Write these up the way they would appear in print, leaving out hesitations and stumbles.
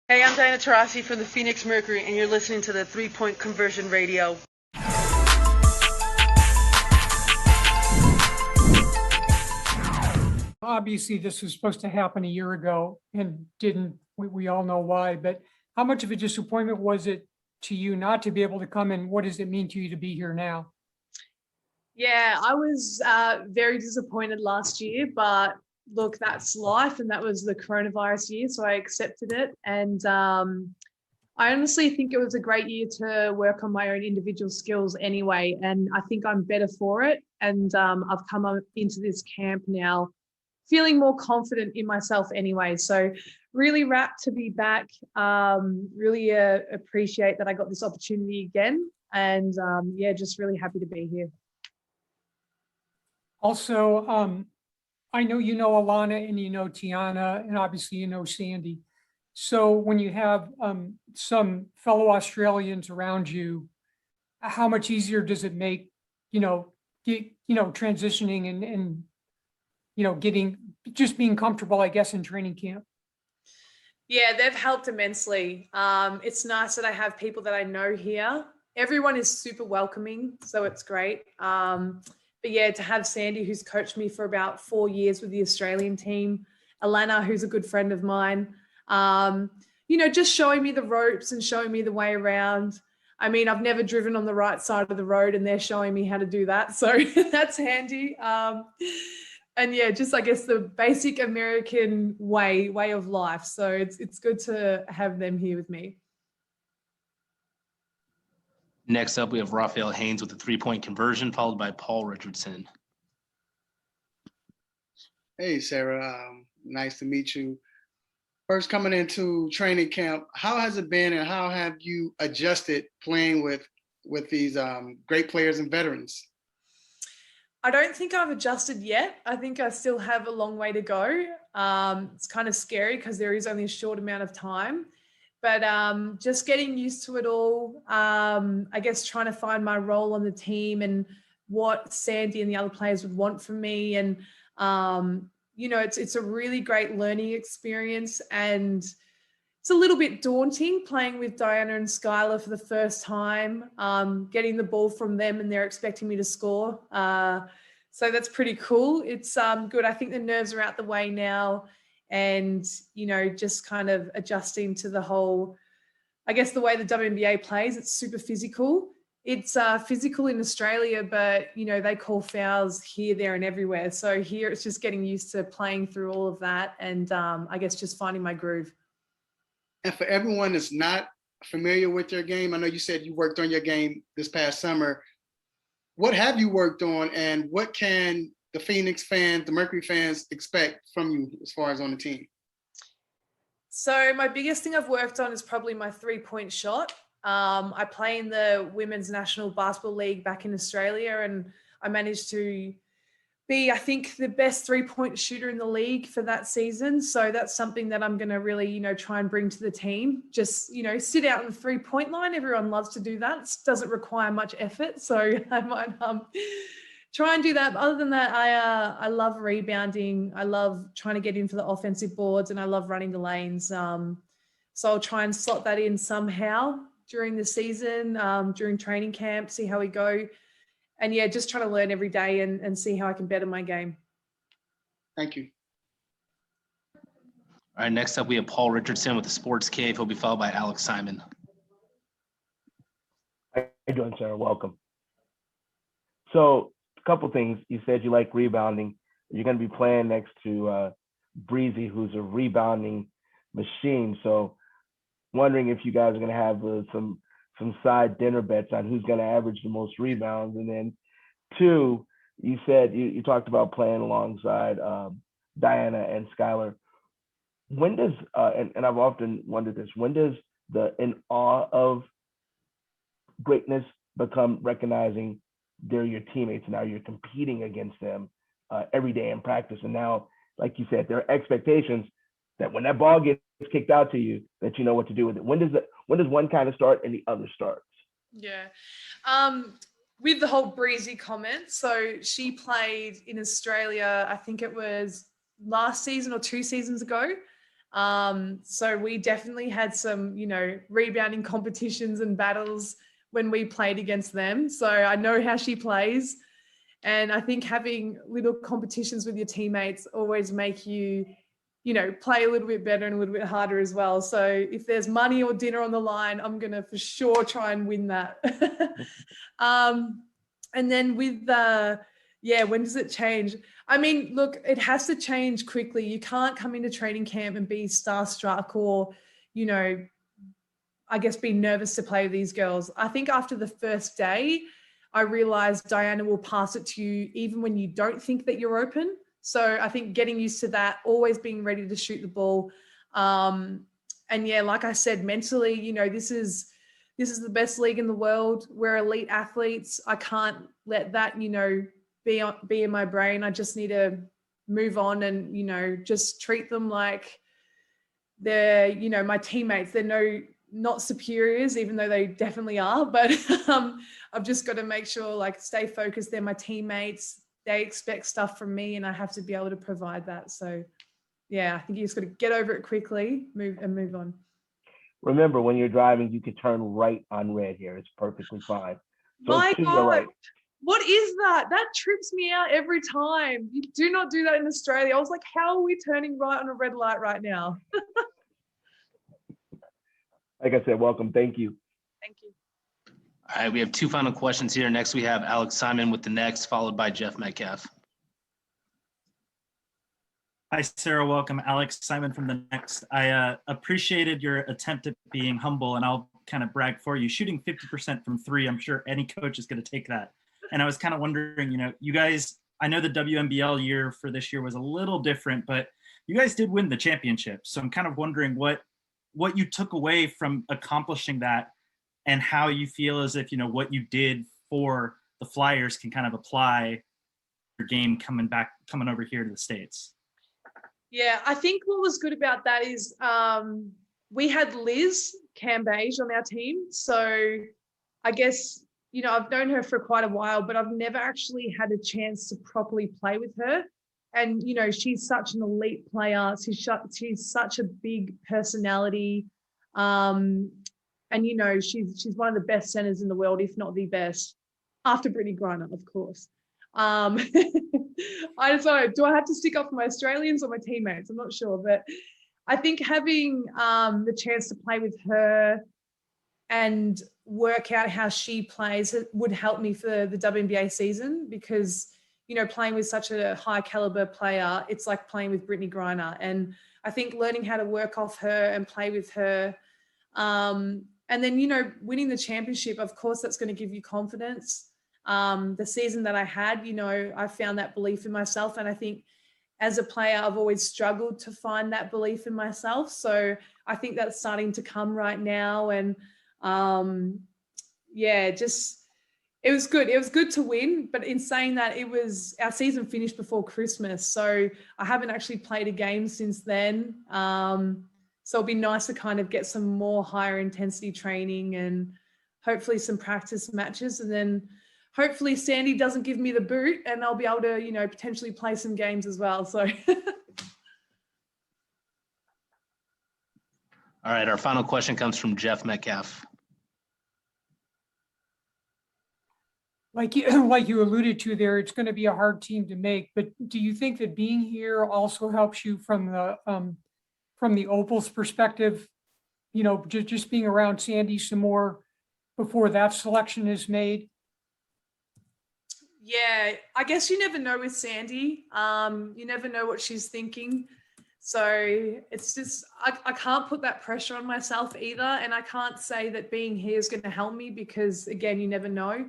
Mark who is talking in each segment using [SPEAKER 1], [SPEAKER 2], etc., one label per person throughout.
[SPEAKER 1] Hey, I'm Taurasi from the Phoenix Mercury, and you're listening to the 3-Point Conversion Radio.
[SPEAKER 2] Obviously, this was supposed to happen a year ago and didn't. We all know why, but how much of a disappointment was it to you not to be able to come, and what does it mean to you to be here now?
[SPEAKER 3] Yeah, I was very disappointed last year, but look, that's life, and that was the coronavirus year, so I accepted it. And I honestly think it was a great year to work on my own individual skills anyway, and I think I'm better for it. And I've come into this camp now feeling more confident in myself anyway. So really rapt to be back. Really appreciate that I got this opportunity again. And yeah, just really happy to be here.
[SPEAKER 2] Also, I know you know Alana and you know Tiana, and obviously you know Sandy. So when you have some fellow Australians around you, how much easier does it make, transitioning and getting just being comfortable, I guess, in training camp?
[SPEAKER 3] Yeah, they've helped immensely. It's nice that I have people that I know here. Everyone is super welcoming, so it's great. But yeah, to have Sandy, who's coached me for about 4 years with the Australian team, Alana, who's a good friend of mine, just showing me the ropes and showing me the way around. I mean, I've never driven on the right side of the road, and they're showing me how to do that. So that's handy. And yeah, just I guess the basic American way of life. So it's good to have them here with me.
[SPEAKER 4] Next up, we have Raphael Haynes with the 3-point conversion, followed by Paul Richardson.
[SPEAKER 5] Hey, Sarah. Nice to meet you. First, coming into training camp, how has it been, and how have you adjusted playing with these great players and veterans?
[SPEAKER 3] I don't think I've adjusted yet. I think I still have a long way to go. It's kind of scary because there is only a short amount of time. But just getting used to it all, I guess trying to find my role on the team and what Sandy and the other players would want from me. And, it's a really great learning experience. And it's a little bit daunting playing with Diana and Skylar for the first time, getting the ball from them and they're expecting me to score. So that's pretty cool. It's good. I think the nerves are out the way now. And, just kind of adjusting to the whole, I guess, the way the WNBA plays. It's super physical. It's physical in Australia, but, they call fouls here, there, and everywhere. So here it's just getting used to playing through all of that and I guess just finding my groove.
[SPEAKER 5] And for everyone that's not familiar with your game, I know you said you worked on your game this past summer. What have you worked on, and what can the Phoenix fans, the Mercury fans expect from you as far as on the team?
[SPEAKER 3] So my biggest thing I've worked on is probably my 3-point shot. I play in the Women's National Basketball League back in Australia, and I managed to be, I think, the best 3-point shooter in the league for that season. So that's something that I'm going to really, try and bring to the team. Just, sit out on the 3-point line. Everyone loves to do that. It doesn't require much effort. So I might try and do that. But other than that, I love rebounding. I love trying to get in for the offensive boards, and I love running the lanes. So I'll try and slot that in somehow during the season, during training camp, see how we go. And yeah, just trying to learn every day and see how I can better my game.
[SPEAKER 5] Thank you.
[SPEAKER 4] All right, next up, we have Paul Richardson with the Sports Cave. He'll be followed by Alex Simon.
[SPEAKER 6] How you doing, Sarah? Welcome. So a couple things. You said you like rebounding. You're going to be playing next to Breezy, who's a rebounding machine. So wondering if you guys are going to have some side dinner bets on who's going to average the most rebounds. And then two, you said you talked about playing alongside Diana and Skylar. When does, and I've often wondered this, when does the in awe of greatness become recognizing they're your teammates and now you're competing against them every day in practice? And now, like you said, there are expectations that when that ball gets kicked out to you, that you know what to do with it. When does one kind of start and the other starts?
[SPEAKER 3] Yeah. With the whole Breezy comment, so she played in Australia, I think it was last season or 2 seasons ago. So we definitely had some, rebounding competitions and battles when we played against them. So I know how she plays. And I think having little competitions with your teammates always make you, play a little bit better and a little bit harder as well. So if there's money or dinner on the line, I'm going to for sure try and win that. And then with when does it change? I mean, look, it has to change quickly. You can't come into training camp and be starstruck or, I guess be nervous to play with these girls. I think after the first day, I realized Diana will pass it to you even when you don't think that you're open. So I think getting used to that, always being ready to shoot the ball. And yeah, like I said, mentally, this is the best league in the world. We're elite athletes. I can't let that, be in my brain. I just need to move on and, just treat them like they're, my teammates. They're not superiors, even though they definitely are. But I've just got to make sure, stay focused. They're my teammates. They expect stuff from me, and I have to be able to provide that. So, yeah, I think you just got to get over it quickly, move on.
[SPEAKER 6] Remember, when you're driving, you can turn right on red here. It's perfectly fine. So
[SPEAKER 3] My
[SPEAKER 6] to your
[SPEAKER 3] God,
[SPEAKER 6] right.
[SPEAKER 3] what is that? That trips me out every time. You do not do that in Australia. I was like, how are we turning right on a red light right now?
[SPEAKER 6] Like I said, welcome. Thank you.
[SPEAKER 3] Thank you.
[SPEAKER 4] All right, we have two final questions here. Next, we have Alex Simon with the next, followed by Jeff Metcalf.
[SPEAKER 7] Hi, Sarah. Welcome. Alex Simon from the next. I appreciated your attempt at being humble, and I'll kind of brag for you. Shooting 50% from three, I'm sure any coach is going to take that. And I was kind of wondering, you guys, I know the WNBL year for this year was a little different, but you guys did win the championship. So I'm kind of wondering what you took away from accomplishing that, and how you feel as if, what you did for the Flyers can kind of apply your game coming over here to the States.
[SPEAKER 3] Yeah, I think what was good about that is we had Liz Cambage on our team. So I guess, I've known her for quite a while, but I've never actually had a chance to properly play with her. And, she's such an elite player. She's such a big personality. And, she's one of the best centers in the world, if not the best, after Brittany Griner, of course. I don't know, do I have to stick up for my Australians or my teammates? I'm not sure, but I think having the chance to play with her and work out how she plays would help me for the WNBA season, because, playing with such a high caliber player, it's like playing with Brittany Griner. And I think learning how to work off her and play with her, and then, winning the championship, of course, that's going to give you confidence. The season that I had, I found that belief in myself. And I think as a player, I've always struggled to find that belief in myself. So I think that's starting to come right now. And it was good. It was good to win. But in saying that, our season finished before Christmas. So I haven't actually played a game since then. So it'll be nice to kind of get some more higher intensity training and hopefully some practice matches. And then hopefully Sandy doesn't give me the boot and I'll be able to, potentially play some games as well. So.
[SPEAKER 4] All right, our final question comes from Jeff Metcalf.
[SPEAKER 2] Like you alluded to there, it's going to be a hard team to make, but do you think that being here also helps you from the Opals perspective, just being around Sandy some more before that selection is made?
[SPEAKER 3] Yeah, I guess you never know with Sandy. You never know what she's thinking. So it's just, I can't put that pressure on myself either. And I can't say that being here is going to help me because, again, you never know.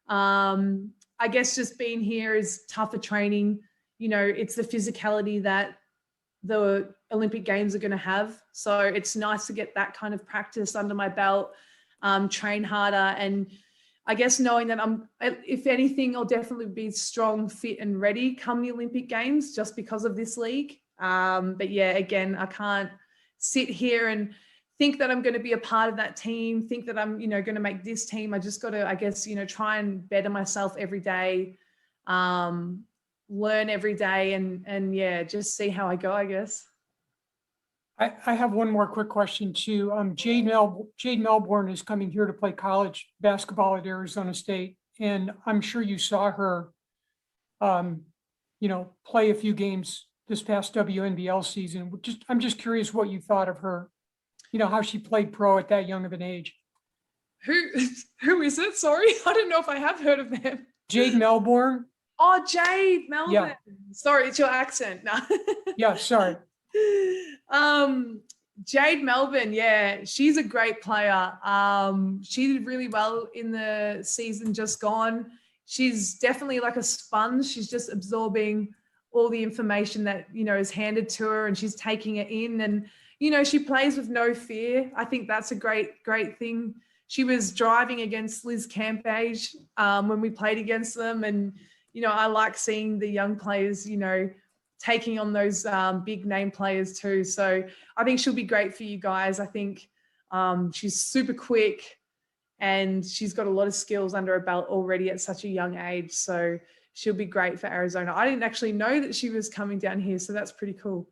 [SPEAKER 3] I guess just being here is tougher training. It's the physicality that the Olympic Games are going to have. So it's nice to get that kind of practice under my belt, train harder. And I guess knowing that if anything, I'll definitely be strong, fit and ready come the Olympic Games just because of this league. But yeah, again, I can't sit here and think that I'm going to be a part of that team, think that I'm, going to make this team. I just got to, I guess, try and better myself every day, learn every day and yeah, just see how I go, I guess.
[SPEAKER 2] I have one more quick question too. Jade Melbourne is coming here to play college basketball at Arizona State, and I'm sure you saw her, play a few games this past WNBL season. I'm just curious what you thought of her, how she played pro at that young of an age.
[SPEAKER 3] Who is it? Sorry, I don't know if I have heard of them.
[SPEAKER 2] Jade Melbourne.
[SPEAKER 3] Oh, Jade Melbourne.
[SPEAKER 2] Yeah.
[SPEAKER 3] Sorry, it's your accent. No.
[SPEAKER 2] Yeah, sorry.
[SPEAKER 3] Jade Melbourne, yeah, she's a great player. She did really well in the season just gone. She's definitely like a sponge. She's just absorbing all the information that, is handed to her, and she's taking it in, and, she plays with no fear. I think that's a great thing. She was driving against Liz Campage when we played against them. And, I like seeing the young players, taking on those big name players too. So I think she'll be great for you guys. I think she's super quick and she's got a lot of skills under her belt already at such a young age. So she'll be great for Arizona. I didn't actually know that she was coming down here. So that's pretty cool.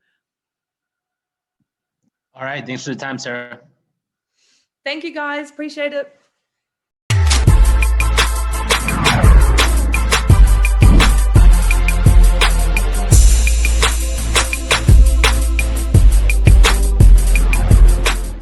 [SPEAKER 4] All right. Thanks for the time, Sarah.
[SPEAKER 3] Thank you, guys. Appreciate it.